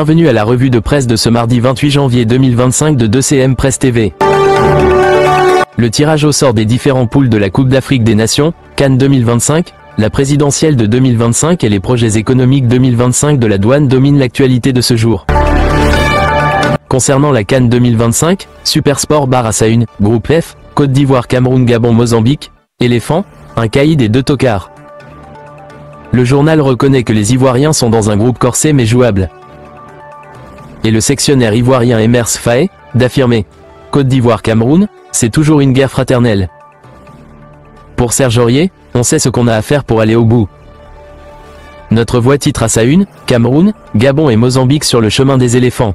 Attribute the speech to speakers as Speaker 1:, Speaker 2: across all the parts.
Speaker 1: Bienvenue à la revue de presse de ce mardi 28 janvier 2025 de 2CM Presse TV. Le tirage au sort des différents poules de la Coupe d'Afrique des Nations, CAN 2025, la présidentielle de 2025 et les projets économiques 2025 de la douane dominent l'actualité de ce jour. Concernant la CAN 2025, Supersport barre à sa une, Groupe F, Côte d'Ivoire, Cameroun, Gabon, Mozambique, Éléphant, un caïd et 2 tocards. Le journal reconnaît que les Ivoiriens sont dans un groupe corsé mais jouable. Et le sectionnaire ivoirien Emers Faé, d'affirmer « Côte d'Ivoire-Cameroun, c'est toujours une guerre fraternelle ». Pour Serge Aurier, on sait ce qu'on a à faire pour aller au bout. Notre voix titre à sa une, Cameroun, Gabon et Mozambique sur le chemin des éléphants.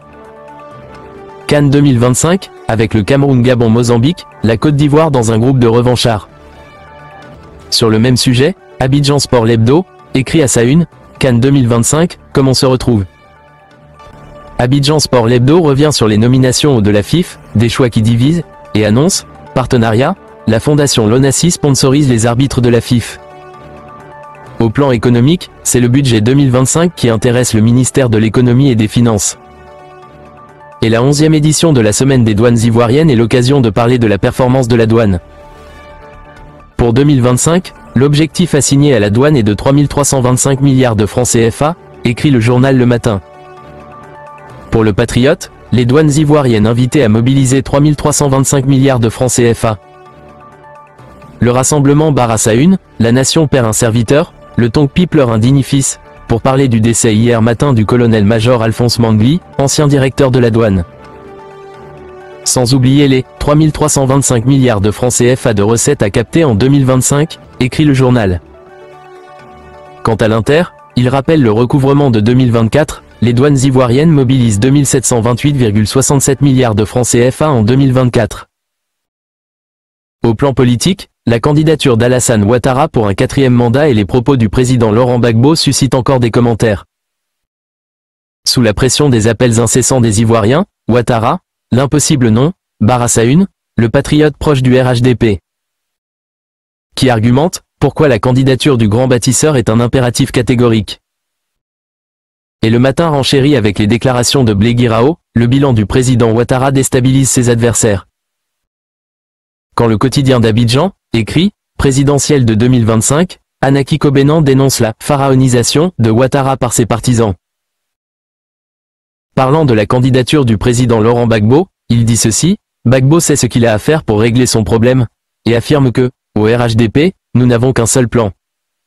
Speaker 1: CAN 2025, avec le Cameroun, Gabon, Mozambique, la Côte d'Ivoire dans un groupe de revanchards. Sur le même sujet, Abidjan Sport l'Hebdo, écrit à sa une, CAN 2025, comme on se retrouve. Abidjan Sport l'Hebdo revient sur les nominations de la FIF, des choix qui divisent, et annonce, partenariat, la fondation l'ONACI sponsorise les arbitres de la FIF. Au plan économique, c'est le budget 2025 qui intéresse le ministère de l'économie et des finances. Et la 11e édition de la semaine des douanes ivoiriennes est l'occasion de parler de la performance de la douane. Pour 2025, l'objectif assigné à la douane est de 3 325 milliards de francs CFA, écrit le journal Le Matin. Pour le Patriote, les douanes ivoiriennes invitées à mobiliser 3 325 milliards de francs CFA. Le rassemblement barre à sa une, la nation perd un serviteur, le Tongpi pleure un digne fils, pour parler du décès hier matin du colonel-major Alphonse Mangli, ancien directeur de la douane. Sans oublier les 3 325 milliards de francs CFA de recettes à capter en 2025, écrit le journal. Quant à l'Inter, il rappelle le recouvrement de 2024, les douanes ivoiriennes mobilisent 2728,67 milliards de francs CFA en 2024. Au plan politique, la candidature d'Alassane Ouattara pour un 4e mandat et les propos du président Laurent Gbagbo suscitent encore des commentaires. Sous la pression des appels incessants des Ivoiriens, Ouattara, l'impossible non, barre à sa une, le patriote proche du RHDP. Qui argumente, pourquoi la candidature du grand bâtisseur est un impératif catégorique. Et le Matin renchérit avec les déclarations de Blégui Rao, le bilan du président Ouattara déstabilise ses adversaires. Quand le quotidien d'Abidjan, écrit, présidentielle de 2025, Anaki Kobenan dénonce la pharaonisation de Ouattara par ses partisans. Parlant de la candidature du président Laurent Gbagbo, il dit ceci, Gbagbo sait ce qu'il a à faire pour régler son problème, et affirme que, au RHDP, nous n'avons qu'un seul plan.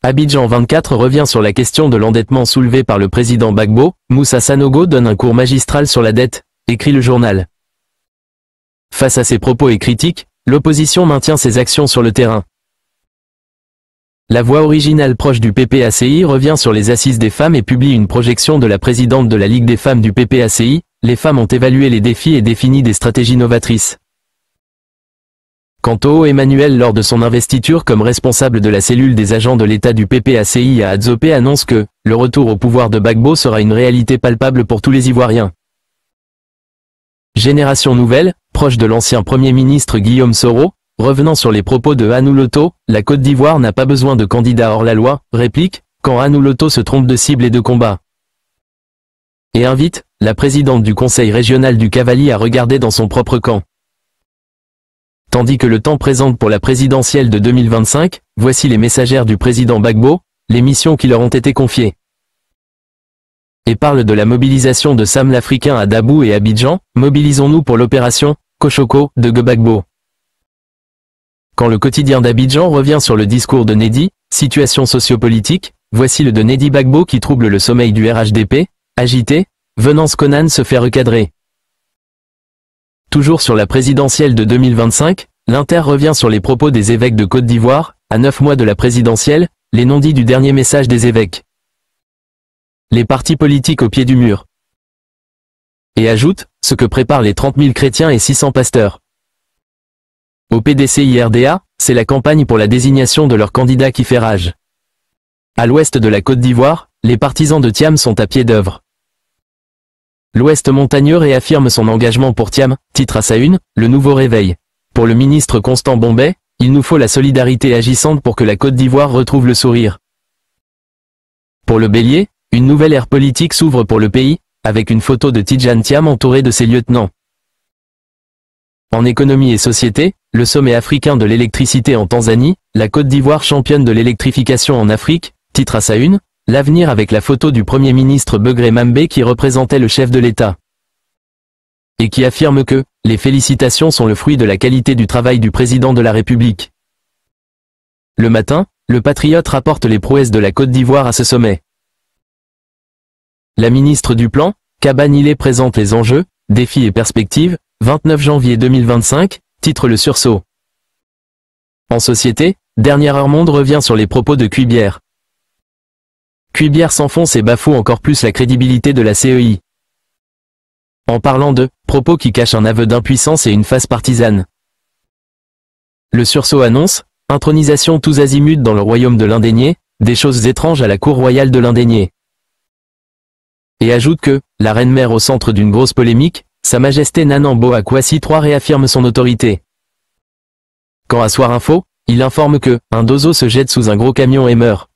Speaker 1: Abidjan 24 revient sur la question de l'endettement soulevé par le président Gbagbo, Moussa Sanogo donne un cours magistral sur la dette, écrit le journal. Face à ces propos et critiques, l'opposition maintient ses actions sur le terrain. La voix originale proche du PPACI revient sur les assises des femmes et publie une projection de la présidente de la Ligue des femmes du PPACI, les femmes ont évalué les défis et défini des stratégies novatrices. Quant au Emmanuel lors de son investiture comme responsable de la cellule des agents de l'État du PPACI à Adzopé annonce que le retour au pouvoir de Gbagbo sera une réalité palpable pour tous les Ivoiriens. Génération nouvelle, proche de l'ancien Premier ministre Guillaume Soro, revenant sur les propos de Hanou Loto, la Côte d'Ivoire n'a pas besoin de candidats hors la loi, réplique, quand Hanou Loto se trompe de cible et de combat. Et invite, la présidente du conseil régional du Cavalier à regarder dans son propre camp. Tandis que le temps présente pour la présidentielle de 2025, voici les messagères du président Gbagbo, les missions qui leur ont été confiées. Et parle de la mobilisation de Sam l'Africain à Dabou et Abidjan, mobilisons-nous pour l'opération Kochoko de Gbagbo. Quand le quotidien d'Abidjan revient sur le discours de Nedi, situation sociopolitique, voici le de Nedi Gbagbo qui trouble le sommeil du RHDP, agité, Venance Conan se fait recadrer. Toujours sur la présidentielle de 2025, l'Inter revient sur les propos des évêques de Côte d'Ivoire, à 9 mois de la présidentielle, les non-dits du dernier message des évêques. Les partis politiques au pied du mur. Et ajoute, ce que préparent les 30 000 chrétiens et 600 pasteurs. Au PDCIRDA, c'est la campagne pour la désignation de leur candidat qui fait rage. À l'ouest de la Côte d'Ivoire, les partisans de Thiam sont à pied d'œuvre. L'Ouest montagneux réaffirme son engagement pour Thiam, titre à sa une, le nouveau réveil. Pour le ministre Constant Bombay, il nous faut la solidarité agissante pour que la Côte d'Ivoire retrouve le sourire. Pour le Bélier, une nouvelle ère politique s'ouvre pour le pays, avec une photo de Tidjane Thiam entouré de ses lieutenants. En économie et société, le sommet africain de l'électricité en Tanzanie, la Côte d'Ivoire championne de l'électrification en Afrique, titre à sa une, l'avenir avec la photo du Premier ministre Begré Mambe qui représentait le chef de l'État. Et qui affirme que, les félicitations sont le fruit de la qualité du travail du président de la République. Le matin, le Patriote rapporte les prouesses de la Côte d'Ivoire à ce sommet. La ministre du Plan, Kaba Nilé présente les enjeux, défis et perspectives, 29 janvier 2025, titre Le Sursaut. En société, Dernière Heure Monde revient sur les propos de Cuibière. Cuibière s'enfonce et bafoue encore plus la crédibilité de la CEI. En parlant de propos qui cachent un aveu d'impuissance et une face partisane. Le Sursaut annonce intronisation tous azimuts dans le royaume de l'Indénié, des choses étranges à la cour royale de l'Indénié. Et ajoute que, la reine-mère au centre d'une grosse polémique, Sa Majesté Nanambo Akwasi III réaffirme son autorité. Quant à Soir Info, il informe que, un dozo se jette sous un gros camion et meurt.